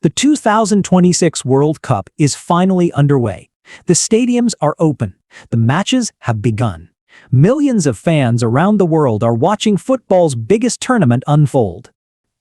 The 2026 World Cup is finally underway. The stadiums are open. The matches have begun. Millions of fans around the world are watching football's biggest tournament unfold.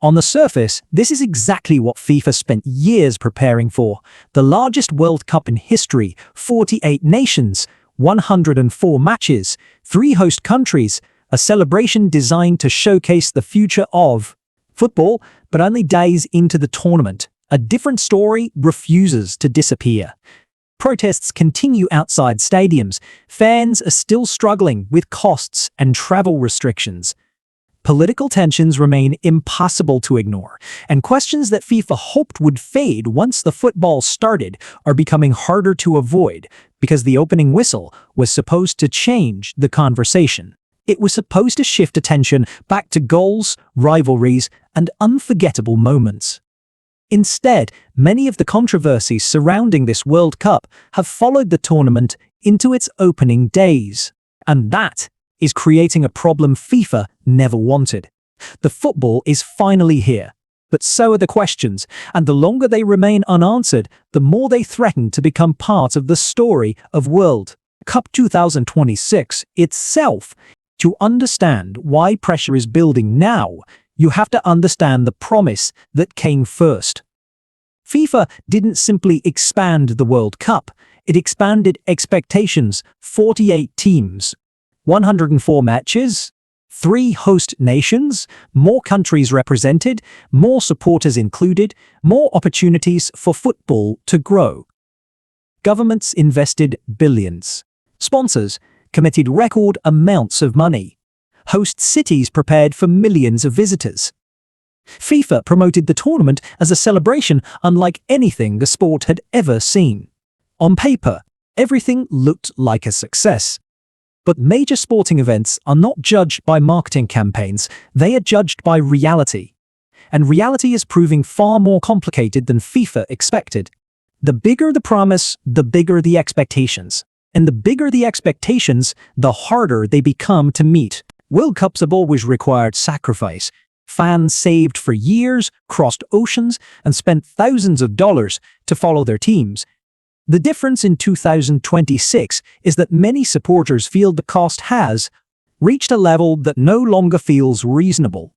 On the surface, this is exactly what FIFA spent years preparing for. The largest World Cup in history, 48 nations, 104 matches, 3 host countries, a celebration designed to showcase the future of football, but only days into the tournament, a different story refuses to disappear. Protests continue outside stadiums. Fans are still struggling with costs and travel restrictions. Political tensions remain impossible to ignore, and questions that FIFA hoped would fade once the football started are becoming harder to avoid because the opening whistle was supposed to change the conversation. It was supposed to shift attention back to goals, rivalries, and unforgettable moments. Instead, many of the controversies surrounding this World Cup have followed the tournament into its opening days. And that is creating a problem FIFA never wanted. The football is finally here, but so are the questions, and the longer they remain unanswered, the more they threaten to become part of the story of World Cup 2026 itself. To understand why pressure is building now, you have to understand the promise that came first. FIFA didn't simply expand the World Cup, it expanded expectations. 48 teams, 104 matches, 3 host nations, more countries represented, more supporters included, more opportunities for football to grow. Governments invested billions. Sponsors committed record amounts of money. Host cities prepared for millions of visitors. FIFA promoted the tournament as a celebration unlike anything the sport had ever seen. On paper, everything looked like a success. But major sporting events are not judged by marketing campaigns, they are judged by reality. And reality is proving far more complicated than FIFA expected. The bigger the promise, the bigger the expectations. And the bigger the expectations, the harder they become to meet. World Cups have always required sacrifice. Fans saved for years, crossed oceans, and spent thousands of dollars to follow their teams. The difference in 2026 is that many supporters feel the cost has reached a level that no longer feels reasonable.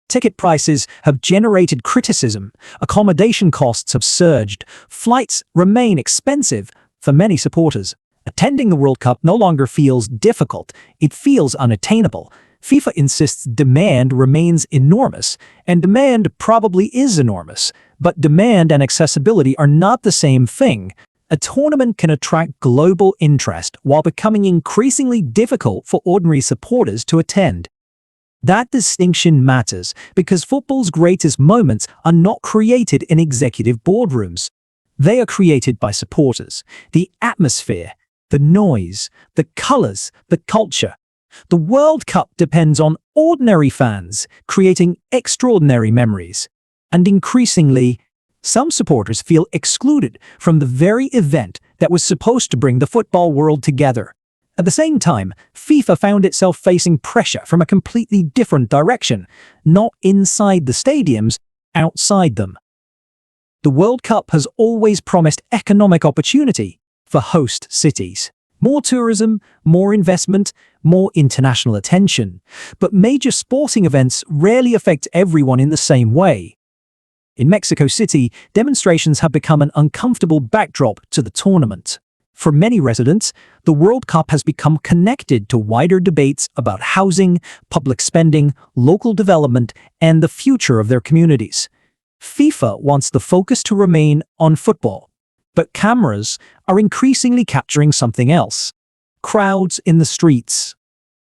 Ticket prices have generated criticism, accommodation costs have surged, flights remain expensive for many supporters. Attending the World Cup no longer feels difficult, it feels unattainable. FIFA insists demand remains enormous, and demand probably is enormous, but demand and accessibility are not the same thing. A tournament can attract global interest while becoming increasingly difficult for ordinary supporters to attend. That distinction matters because football's greatest moments are not created in executive boardrooms. They are created by supporters. The atmosphere, the noise, the colors, the culture. The World Cup depends on ordinary fans creating extraordinary memories. And increasingly, some supporters feel excluded from the very event that was supposed to bring the football world together. At the same time, FIFA found itself facing pressure from a completely different direction, not inside the stadiums, outside them. The World Cup has always promised economic opportunity for host cities. More tourism, more investment, more international attention. But major sporting events rarely affect everyone in the same way. In Mexico City, demonstrations have become an uncomfortable backdrop to the tournament. For many residents, the World Cup has become connected to wider debates about housing, public spending, local development, and the future of their communities. FIFA wants the focus to remain on football, but cameras are increasingly capturing something else. Crowds in the streets,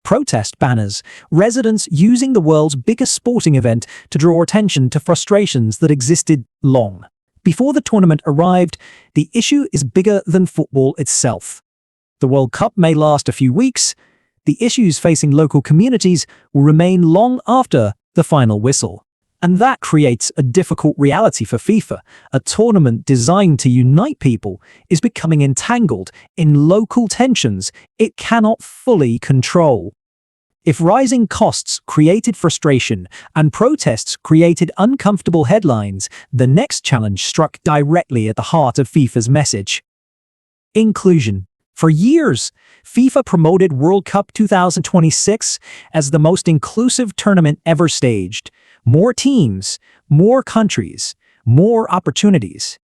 protest banners, residents using the world's biggest sporting event to draw attention to frustrations that existed long before the tournament arrived. The issue is bigger than football itself. The World Cup may last a few weeks. The issues facing local communities will remain long after the final whistle. And that creates a difficult reality for FIFA. A tournament designed to unite people is becoming entangled in local tensions it cannot fully control. If rising costs created frustration and protests created uncomfortable headlines, the next challenge struck directly at the heart of FIFA's message. Inclusion. For years, FIFA promoted World Cup 2026 as the most inclusive tournament ever staged. More teams, more countries, more opportunities.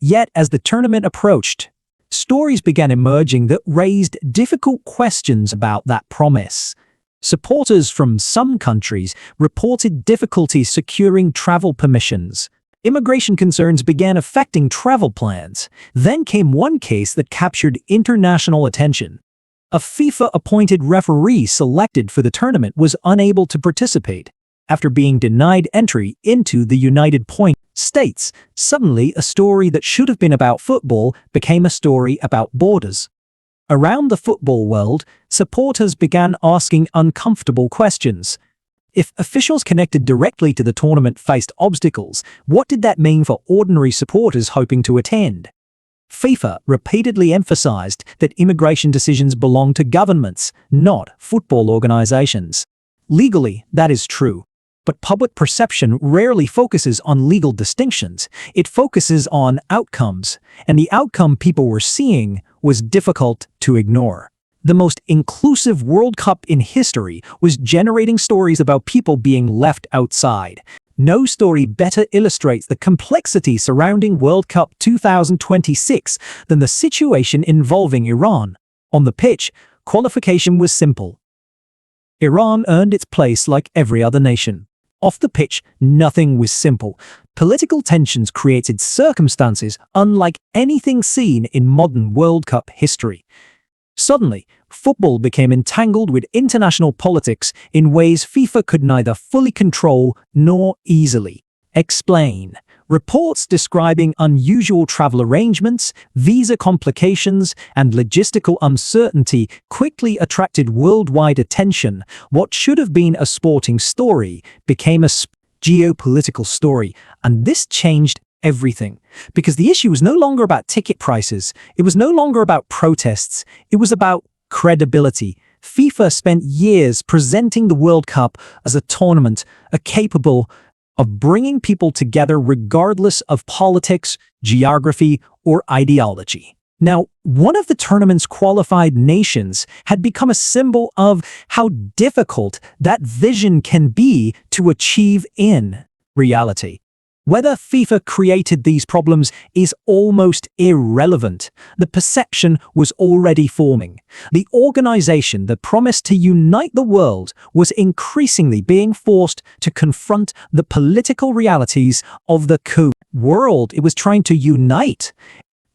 Yet, as the tournament approached, stories began emerging that raised difficult questions about that promise. Supporters from some countries reported difficulties securing travel permissions. Immigration concerns began affecting travel plans. Then came one case that captured international attention. A FIFA-appointed referee selected for the tournament was unable to participate after being denied entry into the United States. Suddenly, a story that should have been about football became a story about borders. Around the football world, supporters began asking uncomfortable questions. If officials connected directly to the tournament faced obstacles, what did that mean for ordinary supporters hoping to attend? FIFA repeatedly emphasized that immigration decisions belong to governments, not football organizations. Legally, that is true. But public perception rarely focuses on legal distinctions. It focuses on outcomes, and the outcome people were seeing was difficult to ignore. The most inclusive World Cup in history was generating stories about people being left outside. No story better illustrates the complexity surrounding World Cup 2026 than the situation involving Iran. On the pitch, qualification was simple. Iran earned its place like every other nation. Off the pitch, nothing was simple. Political tensions created circumstances unlike anything seen in modern World Cup history. Suddenly, football became entangled with international politics in ways FIFA could neither fully control nor easily explain. Reports describing unusual travel arrangements, visa complications, and logistical uncertainty quickly attracted worldwide attention. What should have been a sporting story became a geopolitical story, and this changed everything. Because the issue was no longer about ticket prices, it was no longer about protests, it was about credibility. FIFA spent years presenting the World Cup as a tournament, capable of bringing people together regardless of politics, geography, or ideology. Now, one of the tournament's qualified nations had become a symbol of how difficult that vision can be to achieve in reality. Whether FIFA created these problems is almost irrelevant. The perception was already forming. The organization that promised to unite the world was increasingly being forced to confront the political realities of the world it was trying to unite.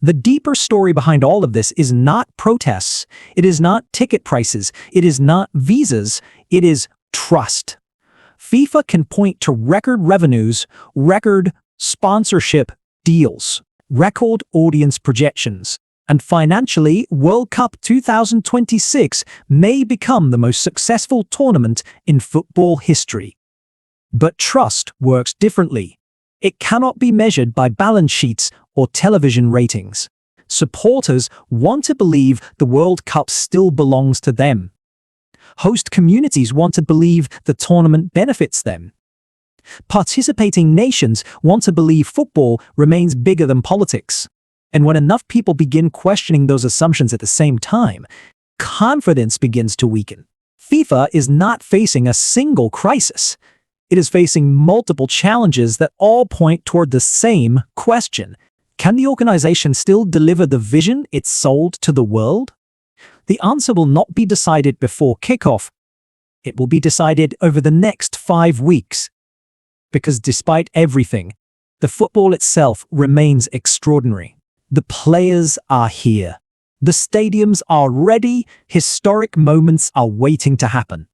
The deeper story behind all of this is not protests. It is not ticket prices. It is not visas. It is trust. FIFA can point to record revenues, record sponsorship deals, record audience projections, and financially, World Cup 2026 may become the most successful tournament in football history. But trust works differently. It cannot be measured by balance sheets or television ratings. Supporters want to believe the World Cup still belongs to them. Host communities want to believe the tournament benefits them. Participating nations want to believe football remains bigger than politics. And when enough people begin questioning those assumptions at the same time, confidence begins to weaken. FIFA is not facing a single crisis. It is facing multiple challenges that all point toward the same question. Can the organization still deliver the vision it sold to the world? The answer will not be decided before kickoff. It will be decided over the next 5 weeks. Because despite everything, the football itself remains extraordinary. The players are here. The stadiums are ready. Historic moments are waiting to happen.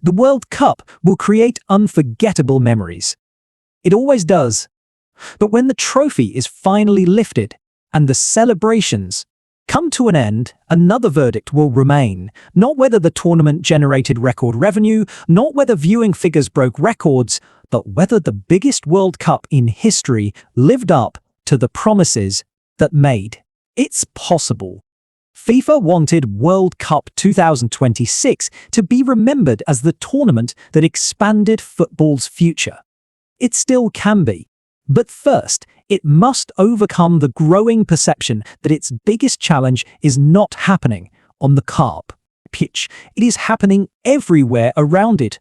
The World Cup will create unforgettable memories. It always does. But when the trophy is finally lifted and the celebrations come to an end, another verdict will remain. Not whether the tournament generated record revenue, not whether viewing figures broke records, but whether the biggest World Cup in history lived up to the promises that made. It's possible. FIFA wanted World Cup 2026 to be remembered as the tournament that expanded football's future. It still can be. But first, it must overcome the growing perception that its biggest challenge is not happening on the pitch. It is happening everywhere around it,